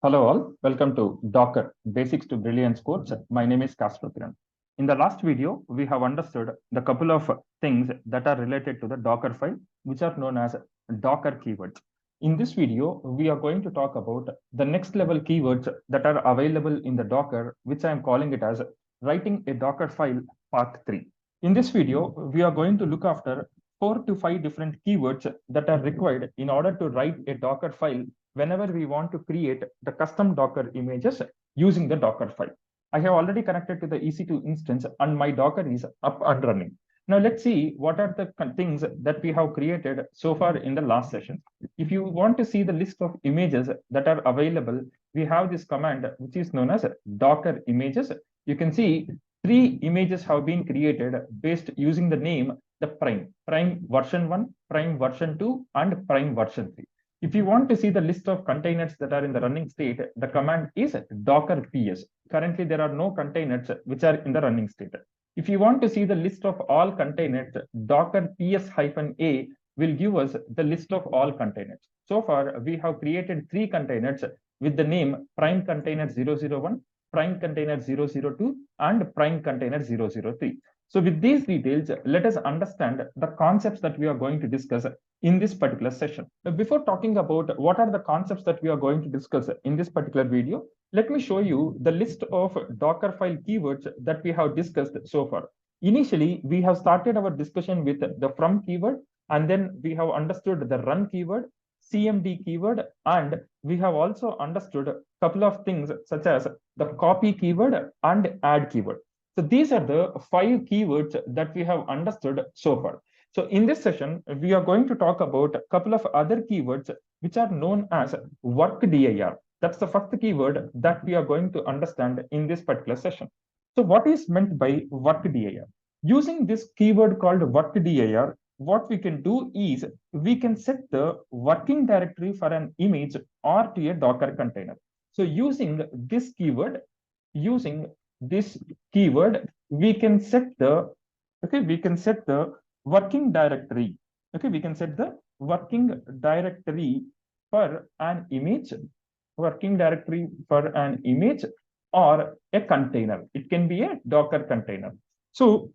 Hello all, welcome to Docker Basics to Brilliance course. My name is Kastro Kiran. In the last video, we have understood the couple of things that are related to the Docker file, which are known as Docker keywords. In this video, we are going to talk about the next level keywords that are available in the Docker, which I am calling it as writing a Docker file part 3. In this video, we are going to look after 4 to 5 different keywords that are required in order to write a Docker file whenever we want to create the custom Docker images using the Docker file. I have already connected to the EC2 instance and my Docker is up and running. Now let's see what are the things that we have created so far in the last session. If you want to see the list of images that are available, we have this command which is known as Docker images. You can see 3 images have been created based using the name the prime version 1, prime version 2, and prime version 3. If you want to see the list of containers that are in the running state, the command is docker ps. Currently, there are no containers which are in the running state. If you want to see the list of all containers, docker ps-a will give us the list of all containers. So far, we have created 3 containers with the name prime container 001, prime container 002, and prime container 003. So with these details, let us understand the concepts that we are going to discuss in this particular session. Before talking about what are the concepts that we are going to discuss in this particular video, let me show you the list of Dockerfile keywords that we have discussed so far. Initially, we have started our discussion with the from keyword, and then we have understood the run keyword, CMD keyword, and we have also understood a couple of things such as the copy keyword and add keyword. So these are the 5 keywords that we have understood so far. So in this session, we are going to talk about a couple of other keywords which are known as WORKDIR. That's the first keyword that we are going to understand in this particular session. So what is meant by WORKDIR? Using this keyword called WORKDIR, what we can do is we can set the working directory for an image or to a Docker container. So using this keyword, we can set the working directory. We can set the working directory for an image, or a container. It can be a Docker container. So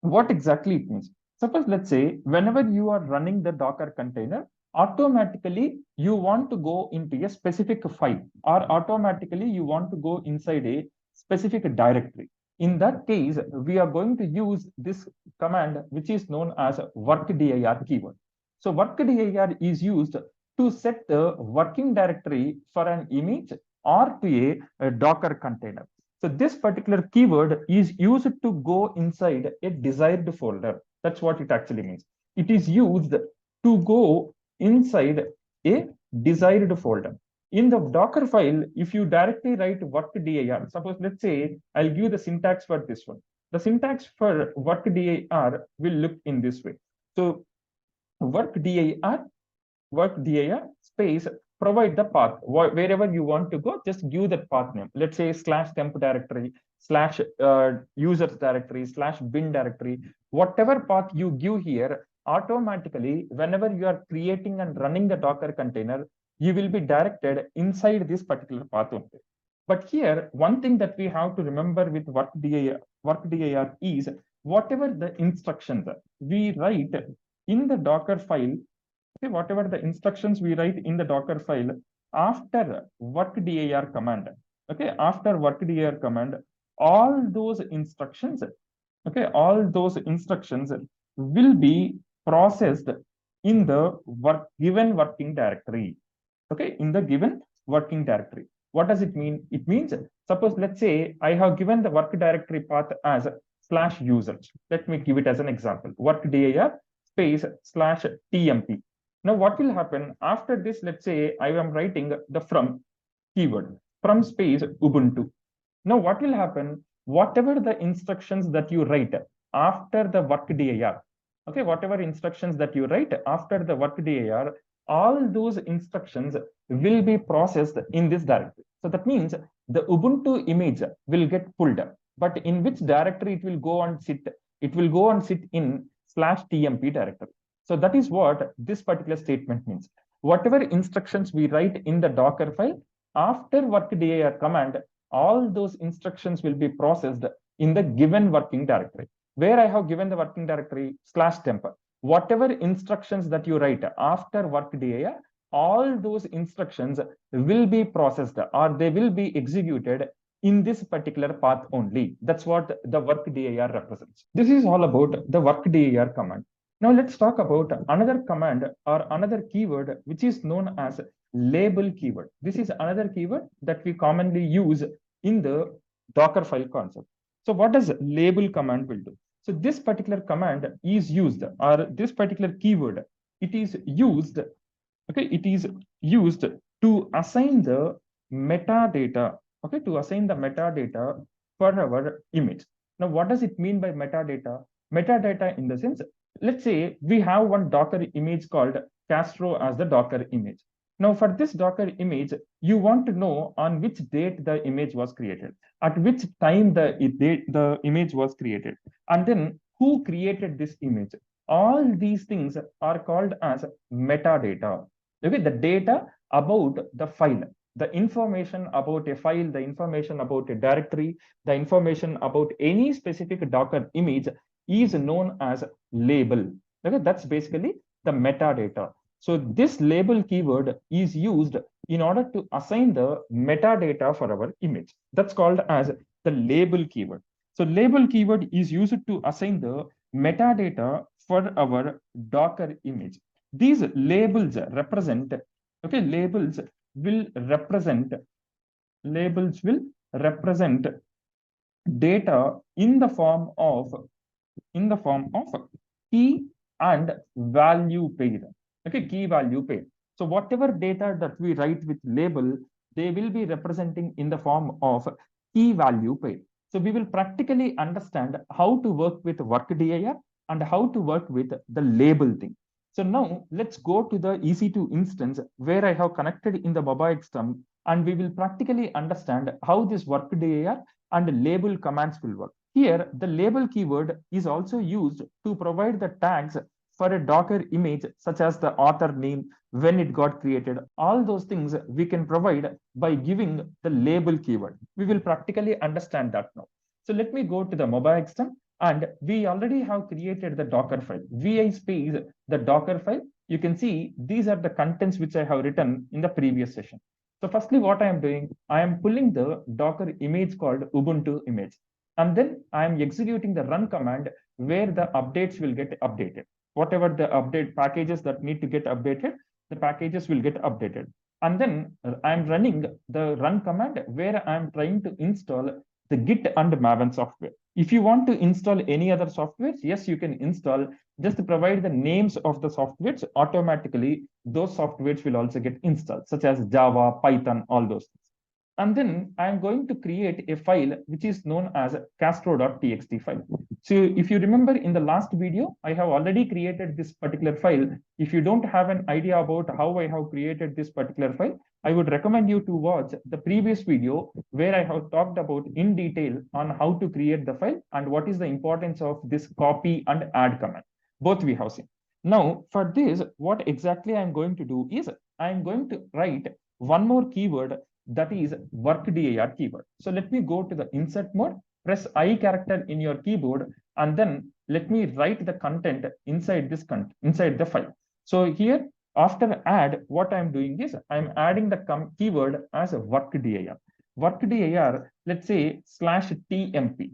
what exactly it means? Suppose, let's say, whenever you are running the Docker container, automatically you want to go into a specific file, or automatically you want to go inside a specific directory. In that case, we are going to use this command, which is known as WORKDIR keyword. So WORKDIR is used to set the working directory for an image or to a Docker container. So this particular keyword is used to go inside a desired folder. That's what it actually means. It is used to go inside a desired folder. In the Docker file, if you directly write WORKDIR, suppose, let's say, I'll give the syntax for this one. The syntax for WORKDIR will look in this way. So WORKDIR space, provide the path. Wherever you want to go, just give that path name. Let's say /temp directory, /users directory, /bin directory. Whatever path you give here, automatically, whenever you are creating and running the Docker container, you will be directed inside this particular path only. But here, one thing that we have to remember with WORKDIR is whatever the instructions we write in the Docker file, whatever the instructions we write in the Docker file after WORKDIR command, after WORKDIR command, all those instructions, will be processed in the given working directory. In the given working directory. What does it mean? It means, suppose, let's say, I have given the work directory path as /users. Let me give it as an example. WORKDIR space /tmp. Now, what will happen after this? Let's say I am writing the from keyword, from space Ubuntu. Now, what will happen? Whatever the instructions that you write after the WORKDIR, whatever instructions that you write after the WORKDIR, all those instructions will be processed in this directory. So that means the Ubuntu image will get pulled up, but in which directory it will go and sit? It will go and sit in /tmp directory. So that is what this particular statement means. Whatever instructions we write in the Docker file, After workdir command, all those instructions will be processed in the given working directory, where I have given the working directory /temp. Whatever instructions that you write after workdir, all those instructions will be processed or they will be executed in this particular path only. That's what the workdir represents. This is all about the workdir command. Now let's talk about another command or another keyword which is known as label keyword. This is another keyword that we commonly use in the Docker file concept. So what does label command will do? So this particular command is used, or this particular keyword, it is used, okay, it is used to assign the metadata, okay, to assign the metadata for our image. Now, what does it mean by metadata? Metadata in the sense, let's say we have one Docker image called Kastro as the Docker image. Now, for this Docker image, you want to know on which date the image was created, at which time the image was created, and then who created this image. All these things are called as metadata. Okay, the data about the file, the information about a file, the information about a directory, the information about any specific Docker image is known as label. Okay, that's basically the metadata. So this label keyword is used in order to assign the metadata for our image. That's called as the label keyword. So label keyword is used to assign the metadata for our Docker image. These labels represent, okay, labels will represent data in the form of key and value pair. Okay, key value pair. So whatever data that we write with label, they will be representing in the form of key value pair. So we will practically understand how to work with WORKDIR and how to work with the label thing. So now let's go to the EC2 instance where I have connected in the WORKDIR, and we will practically understand how this WORKDIR and label commands will work. Here, the label keyword is also used to provide the tags for a Docker image, such as the author name, when it got created. All those things we can provide by giving the label keyword. We will practically understand that now. So let me go to the mobile system, and we already have created the Docker file. Vi space the Docker file. You can see these are the contents which I have written in the previous session. So firstly, what I am doing, I am pulling the Docker image called Ubuntu image. And then I am executing the run command where the updates will get updated. Whatever the update packages that need to get updated, the packages will get updated. And then I'm running the run command where I'm trying to install the Git and Maven software. If you want to install any other software, yes, you can install. Just provide the names of the softwares. Automatically, those softwares will also get installed, such as Java, Python, all those things. And then I'm going to create a file which is known as Kastro.txt file. So if you remember in the last video, I have already created this particular file. If you don't have an idea about how I have created this particular file, I would recommend you to watch the previous video where I have talked about in detail on how to create the file and what is the importance of this copy and add command. Both we have seen. Now for this, what exactly I'm going to do is I'm going to write one more keyword, that is WORKDIR keyword. So let me go to the insert mode, press I character in your keyboard, and then let me write the content inside this inside the file. So here, after add, what I'm doing is I'm adding the keyword as a WORKDIR. WORKDIR, let's say /tmp.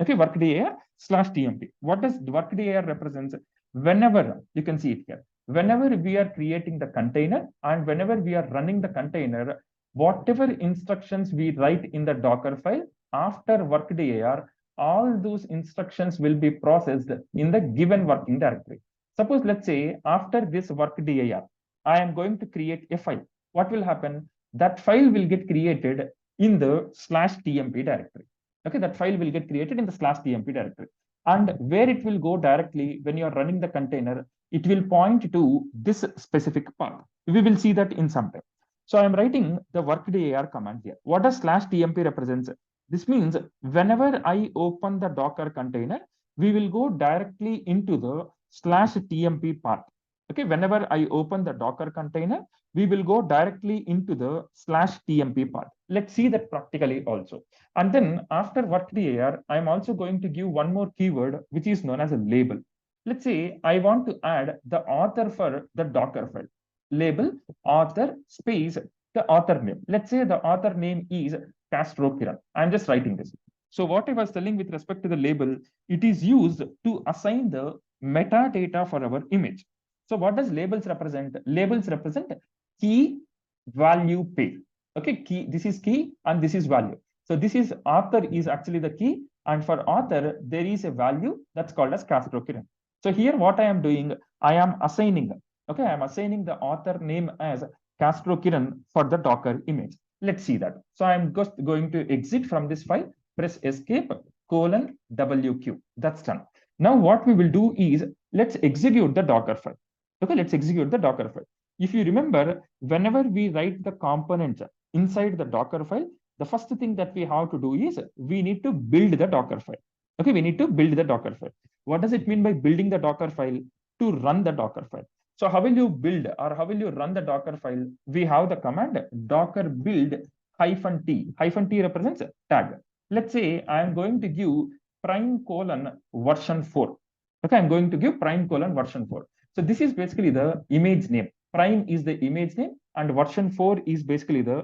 Okay, WORKDIR /tmp. What does WORKDIR represents? Whenever, you can see it here, whenever we are creating the container and whenever we are running the container, whatever instructions we write in the Docker file, after WORKDIR, all those instructions will be processed in the given working directory. Suppose, let's say, after this WORKDIR, I am going to create a file. What will happen? That file will get created in the /tmp directory. Okay, that file will get created in the /tmp directory. And where it will go directly when you are running the container, it will point to this specific path. We will see that in some time. So I'm writing the WORKDIR command here. What does /tmp represents? This means whenever I open the Docker container, we will go directly into the /tmp path. Okay, whenever I open the Docker container, we will go directly into the /tmp path. Let's see that practically also. And then after WORKDIR, I'm also going to give one more keyword, which is known as a label. Let's say I want to add the author for the Docker file. Label author space the author name. Let's say the author name is Kastro Kiran. I'm just writing this. So what I was telling with respect to the label, it is used to assign the metadata for our image. So what does labels represent? Labels represent key, value, pair. Okay, key, this is key and this is value. So this is author is actually the key, and for author, there is a value that's called as Kastro Kiran. So here what I am doing, I am assigning, okay, I am assigning the author name as Kastro Kiran for the Docker image. Let's see that. So I'm just going to exit from this file, press escape, :WQ. That's done. Now what we will do is, let's execute the Docker file. Okay, let's execute the Docker file. If you remember, whenever we write the components inside the Docker file, the first thing that we have to do is we need to build the Docker file. Okay, we need to build the Docker file. What does it mean by building the Docker file? To run the Docker file. So how will you build or how will you run the Docker file? We have the command docker build -t. -t represents tag. Let's say I am going to give prime:\version 4. Okay, I'm going to give prime:\version 4. So this is basically the image name. Prime is the image name and version 4 is basically the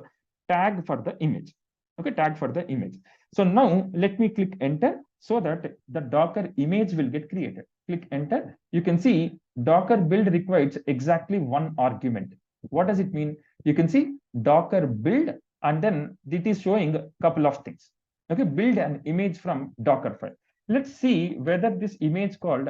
tag for the image. Okay, tag for the image. So now let me click enter so that the Docker image will get created. Click enter. You can see Docker build requires exactly one argument. What does it mean? You can see Docker build and then it is showing a couple of things. Okay, build an image from Docker file. Let's see whether this image called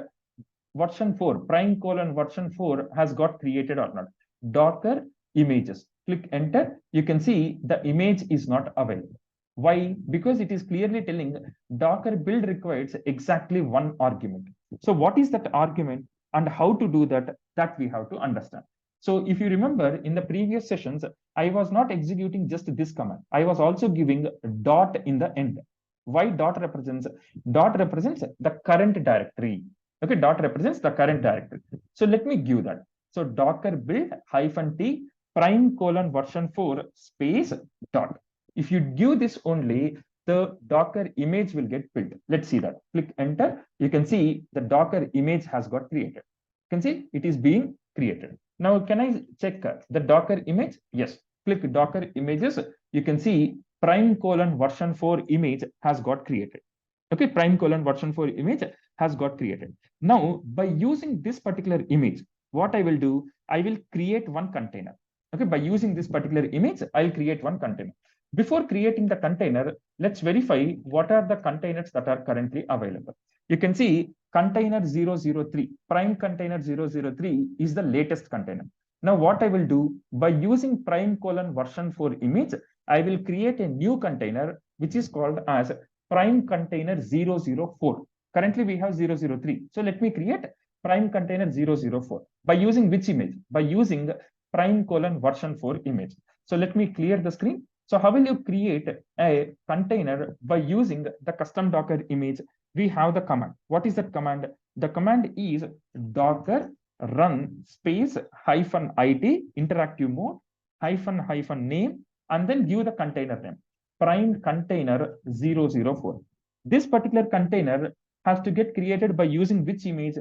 version 4, prime:\version 4 has got created or not. Docker images. Click enter. You can see the image is not available. Why? Because it is clearly telling Docker build requires exactly one argument. So what is that argument and how to do that? That we have to understand. So if you remember in the previous sessions, I was not executing just this command. I was also giving dot in the end. Why dot represents? Dot represents the current directory. Okay, dot represents the current directory. So let me give that. So docker build -t prime:\version 4 space dot. If you give this only, the Docker image will get built. Let's see that. Click enter. You can see the Docker image has got created. You can see it is being created. Now, can I check the Docker image? Yes. Click Docker images. You can see prime:\version 4 image has got created. Okay, prime:\version 4 image has got created. Now, by using this particular image, what I will do, I will create one container. Okay, by using this particular image, I'll create one container. Before creating the container, let's verify what are the containers that are currently available. You can see container 003, prime container 003 is the latest container. Now, what I will do, by using prime:\version 4 image, I will create a new container, which is called as prime container 004. Currently, we have 003. So let me create prime container 004. By using which image? By using prime:\version 4 image. So let me clear the screen. So how will you create a container by using the custom Docker image? We have the command. What is that command? The command is docker run space -it interactive mode --name and then give the container name prime container 004. This particular container has to get created by using which image?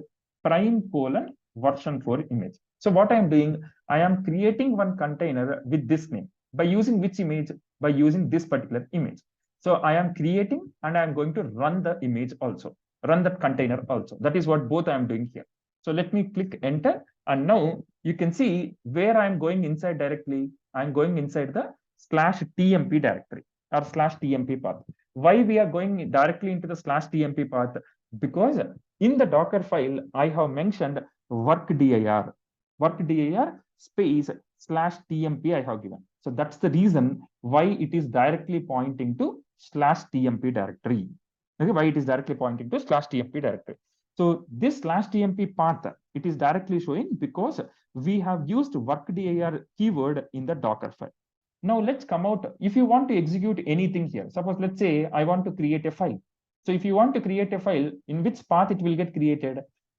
Prime:\version 4 image. So what I am doing, I am creating one container with this name. By using which image? By using this particular image. So I am creating and I am going to run the image also, run that container also. That is what both I am doing here. So let me click enter. And now you can see where I am going inside directly. I am going inside the /tmp directory or /tmp path. Why we are going directly into the /tmp path? Because in the Docker file, I have mentioned WORKDIR. WORKDIR space /tmp I have given. So that's the reason why it is directly pointing to /tmp directory. Okay, why it is directly pointing to /tmp directory. So this /tmp path, it is directly showing because we have used WORKDIR keyword in the Docker file. Now let's come out. If you want to execute anything here, suppose let's say I want to create a file. So if you want to create a file, in which path it will get created?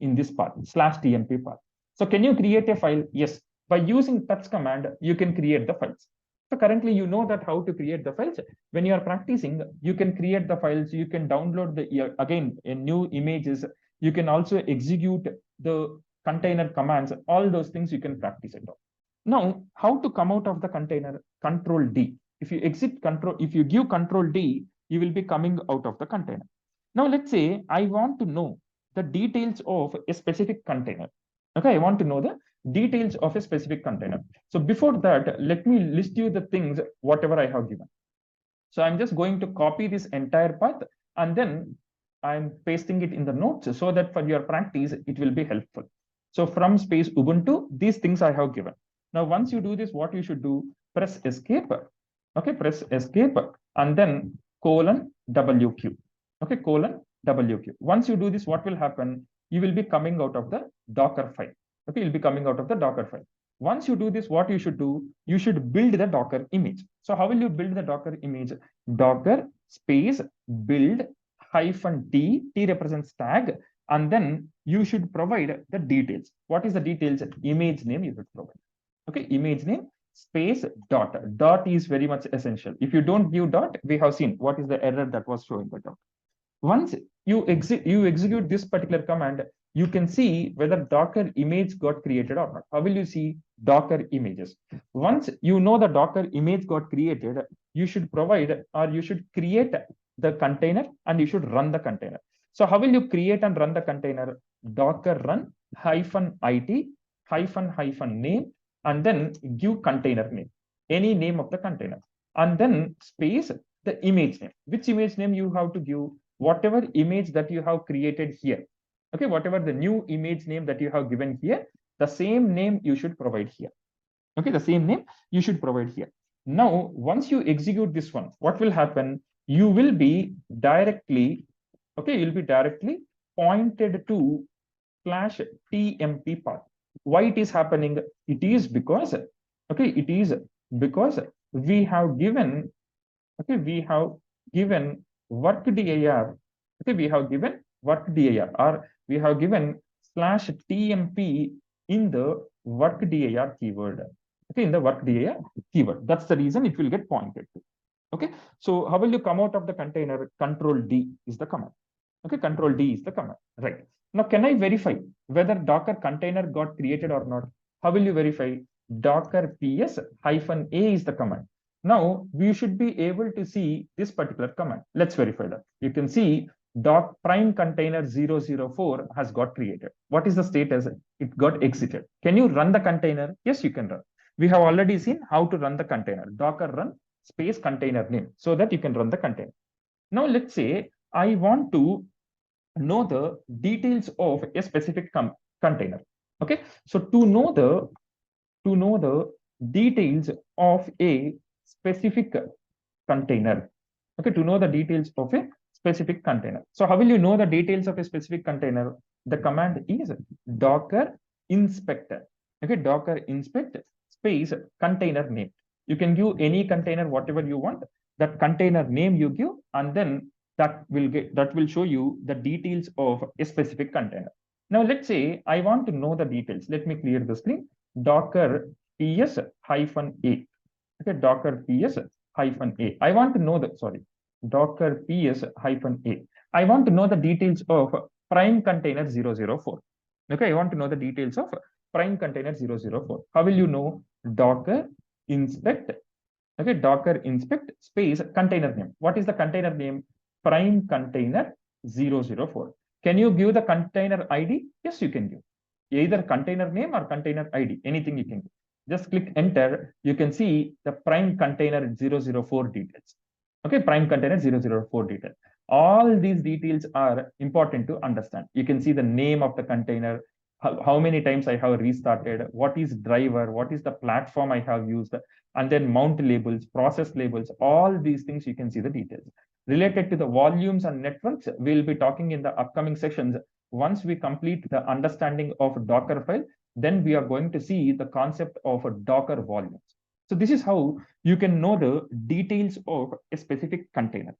In this path, /tmp path. So can you create a file? Yes. By using touch command, you can create the files. So currently you know that how to create the files. When you are practicing, you can create the files, you can download the again new images, you can also execute the container commands, all those things you can practice it on. Now, how to come out of the container? Control D. If you exit control, if you give control D, you will be coming out of the container. Now let's say I want to know the details of a specific container. Okay, I want to know the details of a specific container. So before that, let me list you the things, whatever I have given. So I'm just going to copy this entire path and then I'm pasting it in the notes so that for your practice, it will be helpful. So from space Ubuntu, these things I have given. Now, once you do this, what you should do, press escape. Okay, press escape and then colon WQ. Okay, colon WQ. Once you do this, what will happen? You will be coming out of the Docker file. Okay, you'll be coming out of the Docker file. Once you do this, what you should do, you should build the Docker image. So how will you build the Docker image? Docker space build -t, T represents tag, and then you should provide the details. What is the details? Image name you should provide. Okay, image name space dot. Dot is very much essential. If you don't give dot, we have seen what is the error that was showing the dot. Once you execute this particular command, you can see whether Docker image got created or not. How will you see Docker images? Once you know the Docker image got created, you should provide or you should create the container and you should run the container. So how will you create and run the container? Docker run -it --name and then give container name, any name of the container, and then space the image name. Which image name you have to give? Whatever image that you have created here. Okay, whatever the new image name that you have given here, the same name you should provide here. Okay, the same name you should provide here. Now, once you execute this one, what will happen? You will be directly, okay, you'll be directly pointed to /tmp path. Why it is happening? It is because, okay, it is because we have given, okay, we have given WORKDIR, okay, we have given WORKDIR or we have given /tmp in the WORKDIR keyword. Okay, in the WORKDIR keyword. That's the reason it will get pointed to. Okay, so how will you come out of the container? Control D is the command. Okay, Control D is the command. Right. Now, can I verify whether Docker container got created or not? How will you verify? Docker ps-a is the command. Now, we should be able to see this particular command. Let's verify that. You can see doc prime container 004 has got created. What is the status? It got exited. Can you run the container? Yes, you can run. We have already seen how to run the container. Docker run space container name so that you can run the container. Now, let's say I want to know the details of a specific container. Okay, so to know the details of a specific container. Okay, to know the details of a specific container. So how will you know the details of a specific container? The command is docker inspect. Okay, docker inspect space container name. You can give any container, whatever you want. That container name you give, and then that will show you the details of a specific container. Now let's say I want to know the details. Let me clear the screen. Docker ps-a. Okay, Docker ps-a. I want to know the, sorry, Docker ps-a. I want to know the details of prime container 004. Okay, I want to know the details of prime container 004. How will you know? Docker inspect. Okay, Docker inspect space container name. What is the container name? Prime container 004. Can you give the container ID? Yes, you can give. Either container name or container ID, anything you can give. Just click enter. You can see the prime container 004 details. Okay, prime container 004 details. All these details are important to understand. You can see the name of the container, how many times I have restarted, what is driver, what is the platform I have used, and then mount labels, process labels, all these things you can see the details. Related to the volumes and networks, we'll be talking in the upcoming sessions. Once we complete the understanding of a Docker file, then we are going to see the concept of a Docker volumes. So this is how you can know the details of a specific container.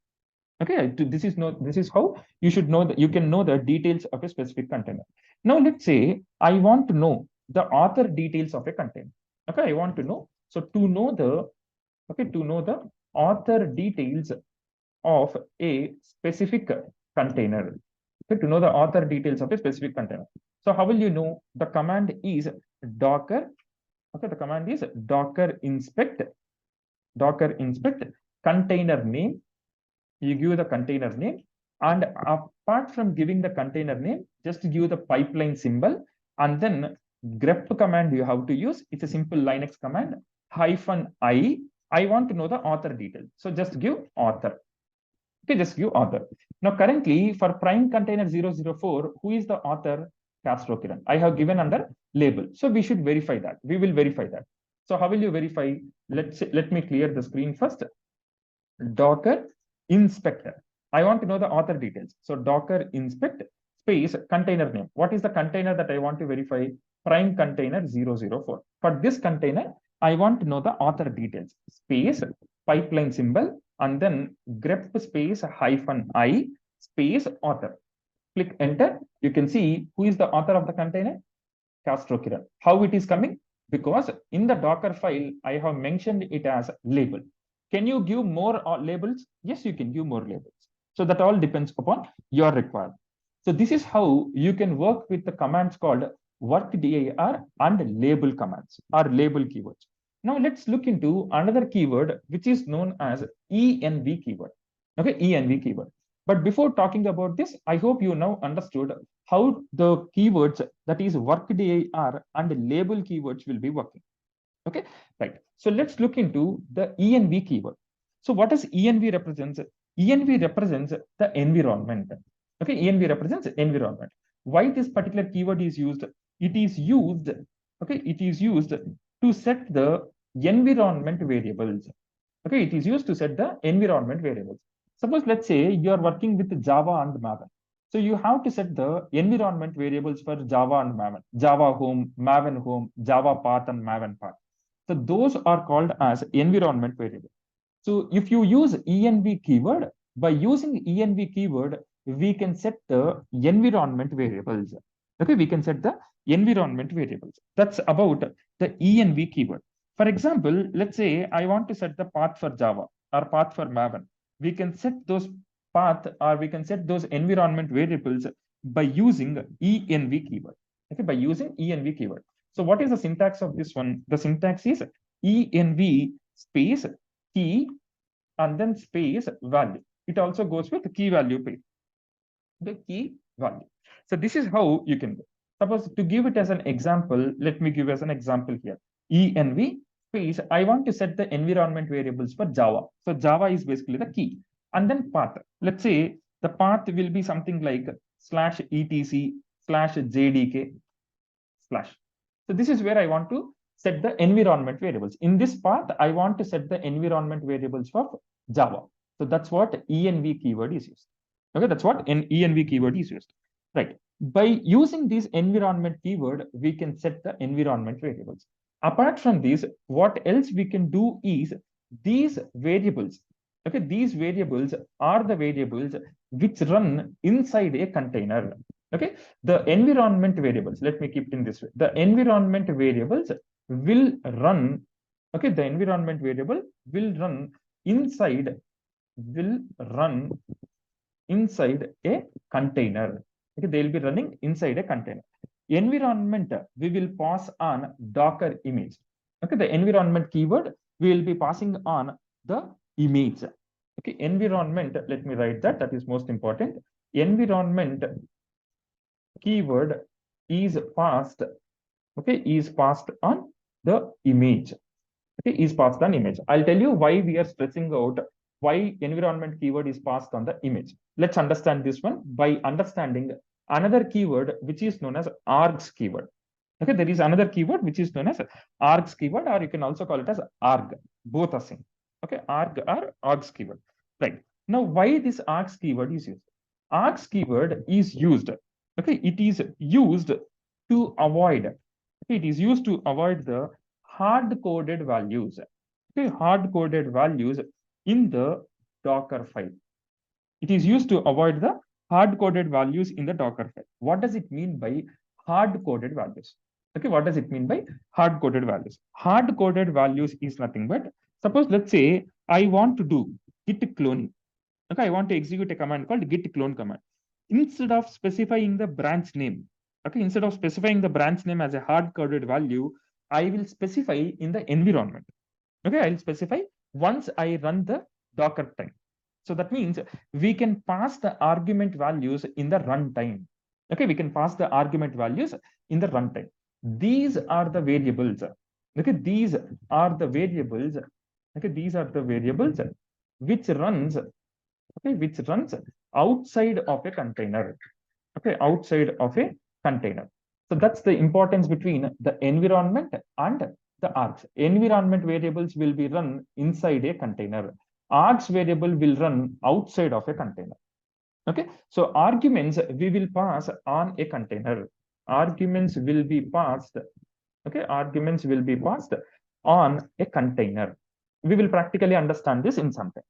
Okay, this is how you should know that you can know the details of a specific container. Now let's say I want to know the author details of a container. Okay, I want to know. So to know the author details of a specific container. Okay, to know the author details of a specific container. So how will you know? The command is docker. Okay, the command is docker inspect container name. You give the container name, and apart from giving the container name, just give the pipeline symbol, and then grep command you have to use. It's a simple Linux command, -i. I want to know the author detail, so just give author. Okay, just give author. Now currently for prime container 004, who is the author? Kastro Kiran. I have given under label, so we should verify that. We will verify that. So how will you verify? Let me clear the screen first. Docker inspector. I want to know the author details. So Docker inspect space container name. What is the container that I want to verify? Prime container 004. For this container, I want to know the author details. Space, pipeline symbol, and then grep space -i space author. Click enter. You can see who is the author of the container? Kastro Kiran. How it is coming? Because in the Docker file, I have mentioned it as label. Can you give more labels? Yes, you can give more labels. So that all depends upon your requirement. So this is how you can work with the commands called WORKDIR and label commands or label keywords. Now let's look into another keyword which is known as ENV keyword. Okay, ENV keyword. But before talking about this, I hope you now understood how the keywords, that is WORKDIR and label keywords, will be working. Okay, right. So let's look into the ENV keyword. So what does ENV represents? ENV represents the environment. Okay, ENV represents environment. Why this particular keyword is used? It is used, okay, it is used to set the environment variables. Okay, it is used to set the environment variables. Suppose let's say you are working with Java and Maven. So you have to set the environment variables for Java and Maven. Java home, Maven home, Java path, and Maven path. So those are called as environment variable. So if you use ENV keyword, by using ENV keyword, we can set the environment variables. Okay, we can set the environment variables. That's about the ENV keyword. For example, let's say I want to set the path for Java or path for Maven. We can set those path or we can set those environment variables by using ENV keyword. Okay, by using ENV keyword. So what is the syntax of this one? The syntax is ENV space key and then space value. It also goes with the key value page. The key value. So this is how you can do. Suppose to give it as an example, let me give as an example here. ENV space, I want to set the environment variables for Java. So Java is basically the key. And then path. Let's say the path will be something like /etc/jdk/. So this is where I want to set the environment variables. In this path, I want to set the environment variables for Java. So that's what ENV keyword is used. Okay, that's what an ENV keyword is used. Right. By using this environment keyword, we can set the environment variables. Apart from this, what else we can do is these variables. Okay, these variables are the variables which run inside a container. Okay, the environment variables, let me keep it in this way. The environment variables will run, okay, the environment variable will run inside a container. Okay, they'll be running inside a container. Environment, we will pass on Docker image. Okay, the environment keyword, we will be passing on the image. Okay, environment, let me write that, that is most important. Environment keyword is passed, okay, is passed on the image. Okay, is passed on image. I'll tell you why we are stressing out why environment keyword is passed on the image. Let's understand this one by understanding another keyword which is known as ARGS keyword. Okay, there is another keyword which is known as ARGS keyword, or you can also call it as ARG. Both are same. Okay, ARG or ARGS keyword. Right. Now, why this ARGS keyword is used? ARGS keyword is used. Okay, it is used to avoid. Okay, it is used to avoid the hard-coded values. Okay, hard-coded values in the Docker file. It is used to avoid the hard-coded values in the Docker file. What does it mean by hard-coded values? Okay, what does it mean by hard-coded values? Hard-coded values is nothing but, suppose let's say I want to do git cloning. Okay, I want to execute a command called git clone command. Instead of specifying the branch name, okay, instead of specifying the branch name as a hard-coded value, I will specify in the environment. Okay, I'll specify once I run the Docker time. So that means we can pass the argument values in the runtime. Okay, we can pass the argument values in the runtime. These are the variables. Okay, these are the variables. Okay, these are the variables which runs, okay, which runs outside of a container. Okay, outside of a container. So that's the importance between the environment and the args. Environment variables will be run inside a container. Args variable will run outside of a container. Okay, so arguments we will pass on a container. Arguments will be passed. Okay, arguments will be passed on a container. We will practically understand this in some time.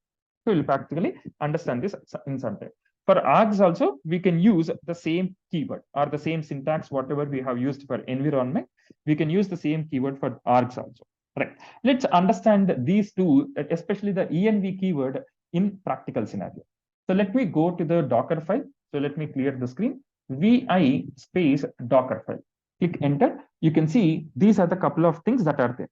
We will practically understand this in some time. For args also, we can use the same keyword or the same syntax, whatever we have used for environment, we can use the same keyword for args also. Right. Let's understand these two, especially the ENV keyword in practical scenario. So let me go to the Docker file. So let me clear the screen. VI space Docker file. Click enter. You can see these are the couple of things that are there.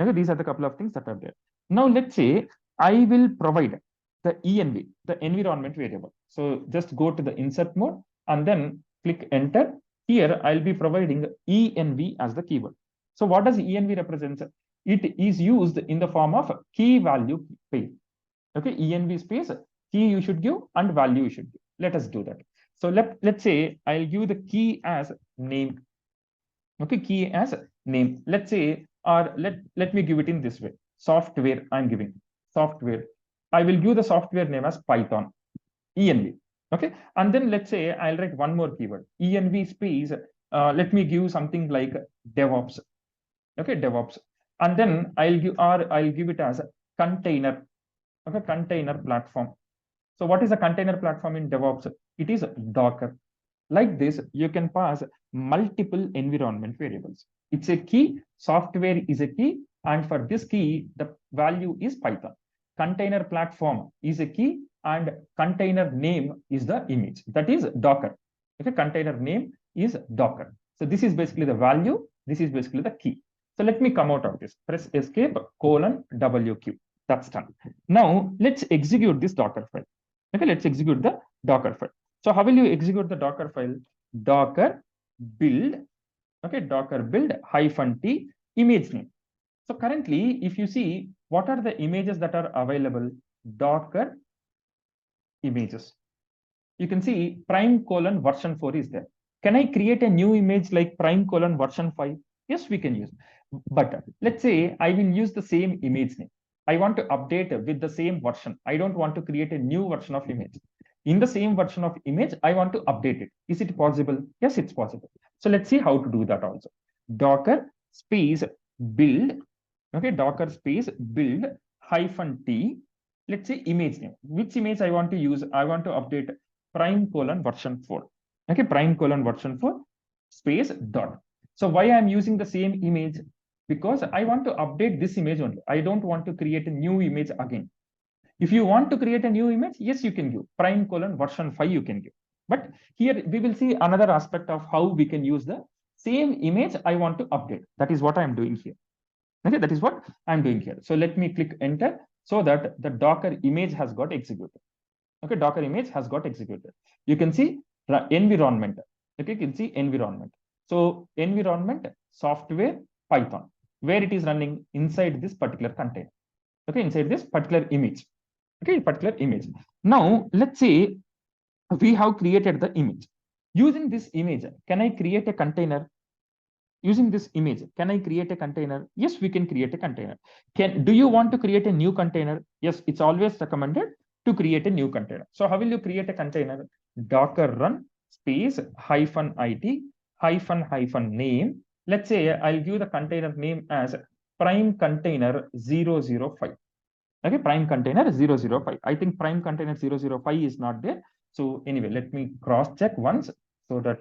Okay, these are the couple of things that are there. Now let's say I will provide the ENV, the environment variable. So just go to the insert mode and then click enter. Here I'll be providing ENV as the keyword. So what does ENV represent? It is used in the form of key value pair. Okay, ENV space key you should give and value you should give. Let us do that. So let's say I'll give the key as name. Okay, key as name. Let's say, or let me give it in this way. Software I'm giving. Software. I will give the software name as Python. ENV. Okay, and then let's say I'll write one more keyword. ENV space. Let me give something like DevOps. Okay, DevOps. And then I'll give it as container. Okay, container platform. So what is a container platform in DevOps? It is Docker. Like this, you can pass multiple environment variables. It's a key, software is a key, and for this key, the value is Python. Container platform is a key, and container name is the image. That is Docker. Okay, container name is Docker. So this is basically the value. This is basically the key. So let me come out of this. Press escape, :WQ. That's done. Now let's execute this Docker file. Okay, let's execute the Docker file. So how will you execute the Docker file? Docker build, okay, Docker build -t image name. So currently, if you see, what are the images that are available? Docker images. You can see prime:version 4 is there. Can I create a new image like prime:version 5? Yes, we can use. But let's say I will use the same image name. I want to update with the same version. I don't want to create a new version of image. In the same version of image, I want to update it. Is it possible? Yes, it's possible. So let's see how to do that also. Docker space build. Okay, Docker space build -t. Let's say image name. Which image I want to use? I want to update prime:version 4. Okay, prime:version 4 space dot. So why I'm using the same image? Because I want to update this image only. I don't want to create a new image again. If you want to create a new image, yes, you can give prime:version 5, you can give. But here we will see another aspect of how we can use the same image I want to update. That is what I'm doing here. Okay, that is what I'm doing here. So let me click enter so that the Docker image has got executed. Okay, Docker image has got executed. You can see environment. Okay, you can see environment. So environment, software, Python, where it is running inside this particular container. Okay, inside this particular image. Okay, particular image. Now let's say we have created the image. Using this image, can I create a container? Using this image, can I create a container? Yes, we can create a container. Do you want to create a new container? Yes, it's always recommended to create a new container. So how will you create a container? Docker run space -it --name. Let's say I'll give the container name as prime container 005. Okay, prime container 005. I think prime container 005 is not there. So anyway, let me cross check once so that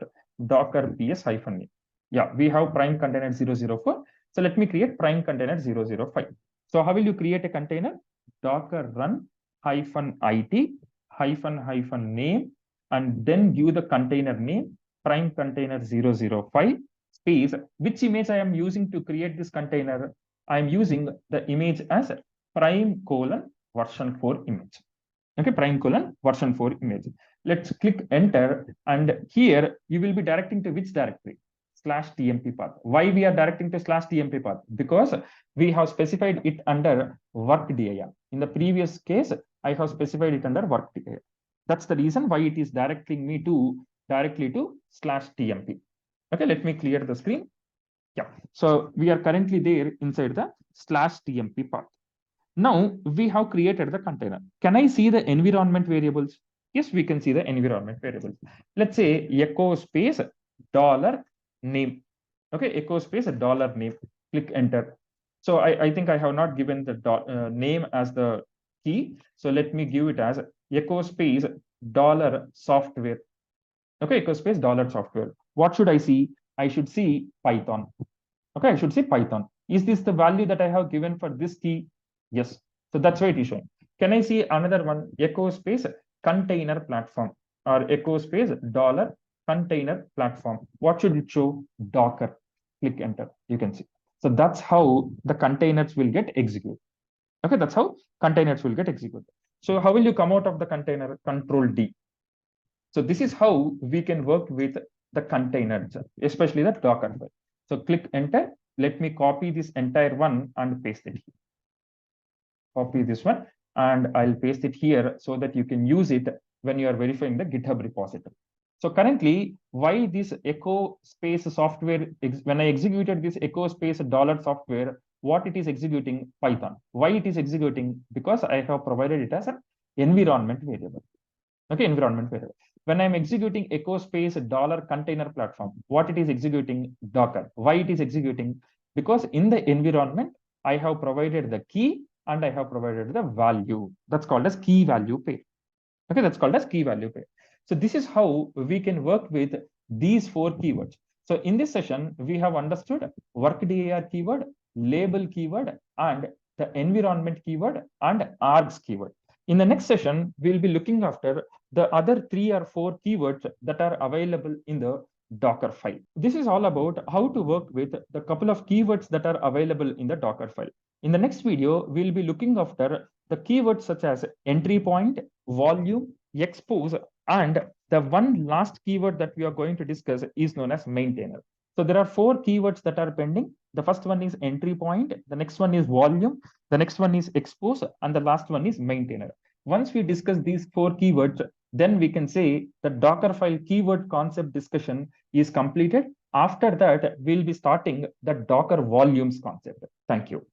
Docker ps -name. Yeah, we have prime container 004. So let me create prime container 005. So how will you create a container? Docker run -it --name, and then give the container name prime container 005 space. Which image I am using to create this container? I am using the image as prime colon version 4 image. Okay, prime colon version 4 image. Let's click enter, and here you will be directing to which directory? /tmp path. Why we are directing to /tmp path? Because we have specified it under WORKDIR. In the previous case, I have specified it under WORKDIR. That's the reason why it is directing me to directly to /tmp. Okay, let me clear the screen. Yeah, so we are currently there inside the /tmp path. Now we have created the container. Can I see the environment variables? Yes, we can see the environment variables. Let's say echo space $name. Okay, echo space $name. Click enter. So I think I have not given the name as the key. So let me give it as echo space $software. Okay, echo space $software. What should I see? I should see Python. Okay, I should say Python. Is this the value that I have given for this key? Yes. So that's why it is showing. Can I see another one? Echo space container platform, or echo space $container platform. What should it show? Docker. Click enter. You can see. So that's how the containers will get executed. Okay, that's how containers will get executed. So how will you come out of the container? Control D. So this is how we can work with the containers, especially the Docker file. So click enter. Let me copy this entire one and paste it here. Copy this one and I'll paste it here so that you can use it when you are verifying the GitHub repository. So currently, why this echo space software, when I executed this echo space $software, what it is executing? Python. Why it is executing? Because I have provided it as an environment variable. Okay, environment variable. When I'm executing echo space $container platform, what it is executing? Docker. Why it is executing? Because in the environment, I have provided the key and I have provided the value. That's called as key value pair. Okay, that's called as key value pair. So this is how we can work with these 4 keywords. So in this session, we have understood WORKDIR keyword, label keyword, and the environment keyword and ARGS keyword. In the next session, we'll be looking after the other 3 or 4 keywords that are available in the Docker file. This is all about how to work with the couple of keywords that are available in the Docker file. In the next video, we'll be looking after the keywords such as entry point, volume, expose, and the one last keyword that we are going to discuss is known as maintainer. So there are 4 keywords that are pending. The first one is entry point, the next one is volume, the next one is expose, and the last one is maintainer. Once we discuss these 4 keywords, then we can say the Docker file keyword concept discussion is completed. After that, we'll be starting the Docker volumes concept. Thank you.